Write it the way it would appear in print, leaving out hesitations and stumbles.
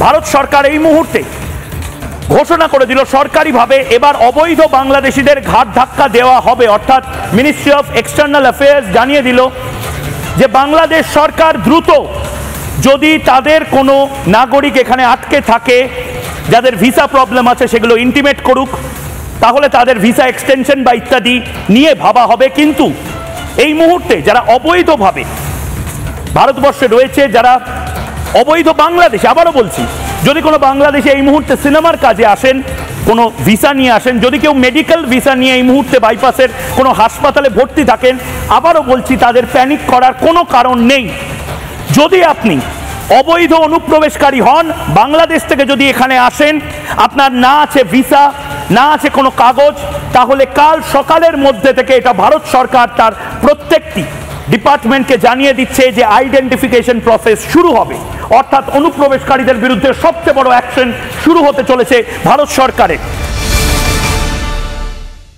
ভারত সরকার এই মুহূর্তে ঘোষণা করে দিল সরকারিভাবে এবার অবৈধ বাংলাদেশিদের ঘাট ধাক্কা দেওয়া হবে, অর্থাৎ মিনিস্ট্রি অফ এক্সটার্নাল অ্যাফেয়ার্স জানিয়ে দিল যে বাংলাদেশ সরকার দ্রুত যদি তাদের কোনো নাগরিক এখানে আটকে থাকে, যাদের ভিসা প্রবলেম আছে, সেগুলো ইন্টিমেট করুক, তাহলে তাদের ভিসা এক্সটেনশন বা ইত্যাদি নিয়ে ভাবা হবে। কিন্তু এই মুহূর্তে যারা অবৈধভাবে ভারতবর্ষে রয়েছে, যারা অবৈধ বাংলাদেশে, আবারও বলছি, যদি কোনো বাংলাদেশে এই মুহূর্তে সিনেমার কাজে আসেন, কোনো ভিসা নিয়ে আসেন, যদি কেউ মেডিকেল ভিসা নিয়ে এই মুহূর্তে বাইপাসের কোনো হাসপাতালে ভর্তি থাকেন, আবারও বলছি তাদের প্যানিক করার কোনো কারণ নেই। যদি আপনি অবৈধ অনুপ্রবেশকারী হন, বাংলাদেশ থেকে যদি এখানে আসেন, আপনার না আছে ভিসা, না আছে কোনো কাগজ, তাহলে কাল সকালের মধ্যে থেকে এটা ভারত সরকার তার প্রত্যেকটি ডিপার্টমেন্টকে জানিয়ে দিচ্ছে যে আইডেন্টিফিকেশন প্রসেস শুরু হবে, অর্থাৎ অনুপ্রবেশকারীদের বিরুদ্ধে সবচেয়ে বড় অ্যাকশন শুরু হতে চলেছে ভারত সরকারের।